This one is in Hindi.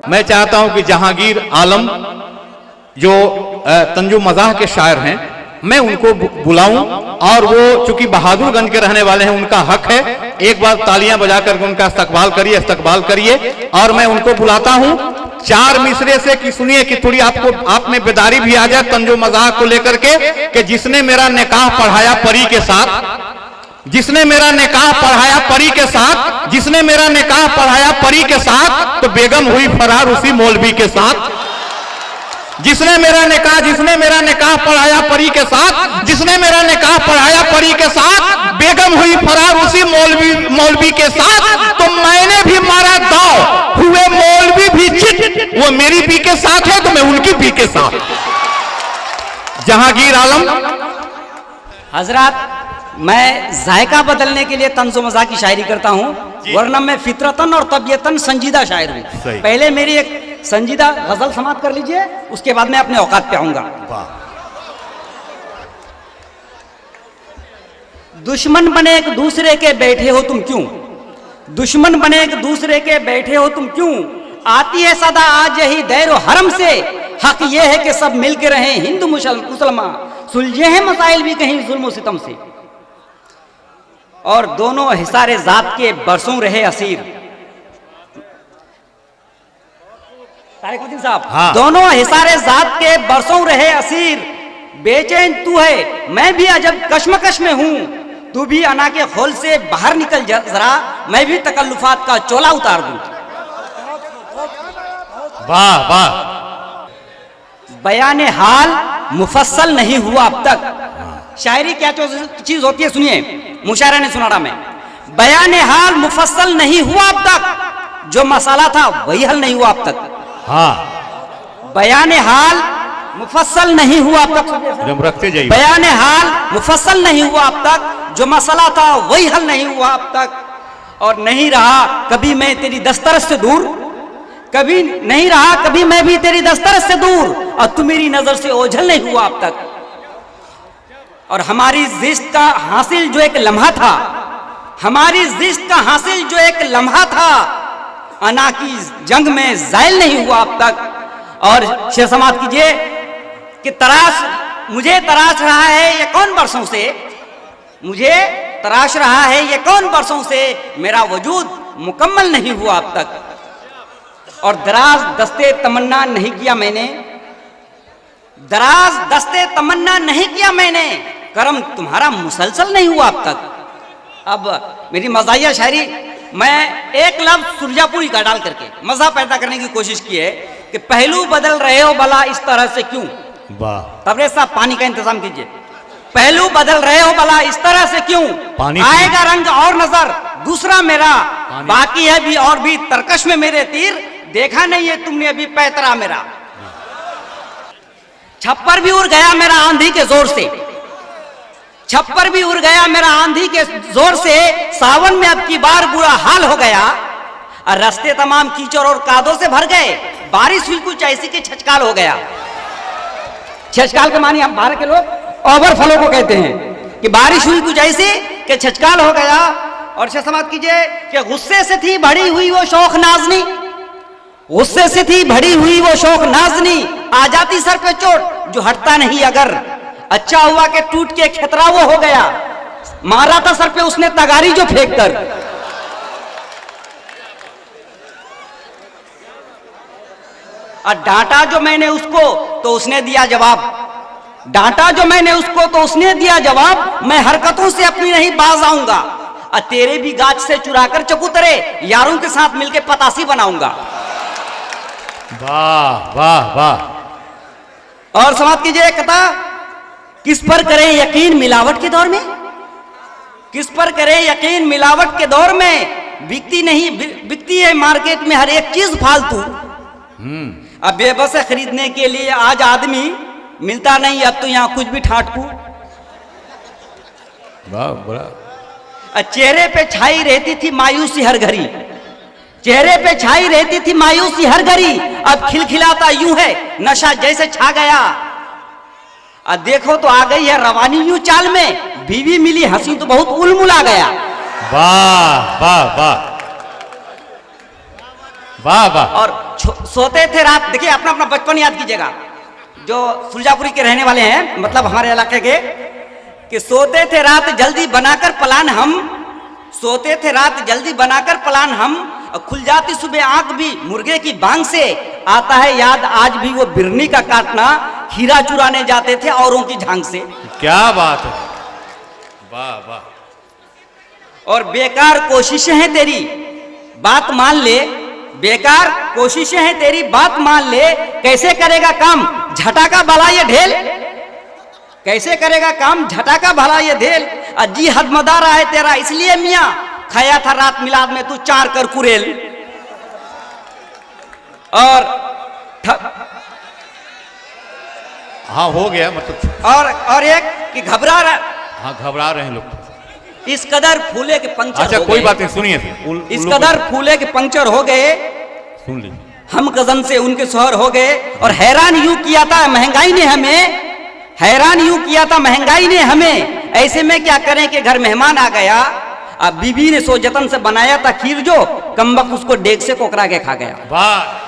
मैं चाहता हूं कि जहांगीर आलम जो तंजो मज़ाह के शायर हैं, मैं उनको बुलाऊं, और वो चूंकि बहादुरगंज के रहने वाले हैं, उनका हक है। एक बार तालियां बजाकर उनका इस्तकबाल करिए। और मैं उनको बुलाता हूं 4 मिसरे से कि सुनिए कि थोड़ी आप में बेदारी भी आ जाए तंजो मज़ाह को लेकर के, कि जिसने मेरा निकाह पढ़ाया परी के साथ, जिसने मेरा निकाह पढ़ाया परी के साथ, जिसने मेरा निकाह पढ़ाया परी के साथ, तो बेगम हुई फरार उसी मौलवी के साथ। जिसने मेरा निकाह पढ़ाया परी के साथ, जिसने मेरा निकाह पढ़ाया परी के साथ, बेगम हुई फरार उसी मौलवी के साथ। तो मैंने भी मारा दाव, हुए मौलवी भी चित, वो मेरी पी के साथ है तो मैं उनकी पी के साथ। जहांगीर आलम। हजरत, मैं जायका बदलने के लिए तंज़ो मज़ाह की शायरी करता हूँ, वरना मैं फितरतन और तबीयतन संजीदा शायर हूँ। पहले मेरी एक संजीदा गजल समाप्त कर लीजिए, उसके बाद मैं अपने औकात पे आऊंगा। दुश्मन बने एक दूसरे के बैठे हो तुम क्यों, दुश्मन बने एक दूसरे के बैठे हो तुम क्यों, आती है सदा आज यही दैरो हरम से, हक ये है कि सब मिल के रहें हिंदू मुसलमान, सुलझे हैं मसाइल भी कहीं जुल्म सितम से, और दोनों हिसारे जात के बरसों रहे असीर। तारिकुद्दीन साहब, हाँ। दोनों हिसारे जात के बरसों रहे असीर, बेचैन तू है मैं भी अजब कश्मकश में हूं, तू भी अना के खोल से बाहर निकल जरा, मैं भी तकल्लुफात का चोला उतार दूं। वाह वाह। बयान हाल मुफस्सल नहीं हुआ अब तक। शायरी क्या चीज होती है सुनिए, मुशायरा ने सुना रहा मैं। बयान हाल मुफस्सल नहीं हुआ अब तक, जो मसाला था वही हल नहीं हुआ अब तक। हाँ, बयान हाल मुफस्सल नहीं हुआ अब तक, रखते जाइए। बयान हाल मुफस्सल नहीं हुआ अब तक, जो मसला था वही हल नहीं हुआ अब तक, और नहीं रहा कभी मैं तेरी दस्तरस से दूर, कभी नहीं रहा कभी मैं भी तेरी दस्तरस से दूर, और तू मेरी नजर से ओझल नहीं हुआ अब तक। और हमारी जिश्त का हासिल जो एक लम्हा था, हमारी जिश्त का हासिल जो एक लम्हा था, अना की जंग में ज़ायल नहीं हुआ अब तक। और शेर समाप्त कीजिए कि मुझे तराश रहा है ये कौन बरसों से, मुझे तराश रहा है ये कौन बरसों से, मेरा वजूद मुकम्मल नहीं हुआ अब तक। और दराज दस्ते तमन्ना नहीं किया मैंने, दराज दस्ते तमन्ना नहीं किया मैंने, करम तुम्हारा मुसलसल नहीं हुआ अब तक। अब मेरी मज़ाहिया शायरी मैं एक लफ्ज सुरजापुरी का डाल करके मजा पैदा करने की कोशिश की है कि पहलू बदल रहे हो भला इस तरह से क्यों। वाह। तबरेज़ साहब पानी का इंतजाम कीजिए। पहलू बदल रहे हो भला इस तरह से क्यों, आएगा रंग और नजर दूसरा मेरा, बाकी है भी और भी तरकश में मेरे तीर, देखा नहीं है तुमने अभी पैतरा मेरा। छप्पर भी उड़ गया मेरा आंधी के जोर से, छप्पर भी उड़ गया मेरा आंधी के जोर से, सावन में अब की बार बुरा हाल हो गया, और रास्ते तमाम कीचड़ और कादों से भर गए, बारिश हुई कुछ ऐसी कि छचकाल हो गया। छचकाल के मानी हम बाहर के लोग ओवरफ्लो को कहते हैं कि बारिश हुई कुछ ऐसी कि छचकाल हो गया। और समाप्त कीजिए कि गुस्से से थी भरी हुई वो शौक नाजनी, गुस्से से थी भरी हुई वो शौक नाजनी, आ जाती सर पे चोट जो हटता नहीं अगर, अच्छा हुआ कि टूट के खतरा वो हो गया, मारा था सर पे उसने तगारी जो फेंक कर। और डांटा जो मैंने उसको तो उसने दिया जवाब, डांटा जो मैंने उसको तो उसने दिया जवाब, मैं हरकतों से अपनी नहीं बाज आऊंगा, और तेरे भी गाछ से चुराकर चबूतरे यारों के साथ मिलके पतासी बनाऊंगा। वाह वाह वाह। और समाप्त कीजिए कथा, किस पर करें यकीन मिलावट के दौर में, किस पर करें यकीन मिलावट के दौर में, बिकती नहीं बिकती है मार्केट में हर एक चीज फालतू, अब बेबस है खरीदने के लिए आज आदमी, मिलता नहीं अब तो यहाँ कुछ भी ठाटकू। वाह बड़ा। चेहरे पे छाई रहती थी मायूसी हर घड़ी, चेहरे पे छाई रहती थी मायूसी हर घड़ी, अब खिलखिलाता यूं है नशा जैसे छा गया, और देखो तो आ गई है रवानी यूं चाल में, बीवी मिली हंसी तो बहुत उलमुला गया। वाह वाह वाह। वाह वाह। और सोते थे रात, देखिए अपना अपना बचपन याद कीजिएगा, जो सुलजापुरी के रहने वाले हैं, मतलब हमारे इलाके के, कि सोते थे रात जल्दी बनाकर प्लान हम, सोते थे रात जल्दी बनाकर प्लान हम, और खुल जाती सुबह आंख भी मुर्गे की बांग से, आता है याद आज भी वो बिरनी का काटना, खीरा चुराने जाते थे औरों की झांग से। क्या बात है, वाह वाह। और बेकार कोशिशें हैं तेरी, बात मान ले, बेकार कोशिशें हैं तेरी, बात मान ले, कैसे करेगा काम झटाका भला ये ढेल, कैसे करेगा काम झटाका भला ये ढेल, अजी हदमदार है तेरा इसलिए मियाँ, खाया था रात मिलाद में तू 4 कर कुरेल। और हाँ हो गया मतलब। और एक कि घबरा रहा, हाँ घबरा रहे हैं लोग। इस कदर फूले के पंक्चर अच्छा हो कोई गए, बात नहीं, सुनिए इस कदर फूले के पंक्चर हो गए, सुन लीजिए। हम कजन से उनके शोहर हो गए, और हैरान यूं किया था महंगाई ने हमें, हैरान यूं किया था महंगाई ने हमें, ऐसे में क्या करें कि घर मेहमान आ गया, अब बीबी ने सो जतन से बनाया था खीर, जो कमबख्त उसको डेग से कोकरा के खा गया। वाह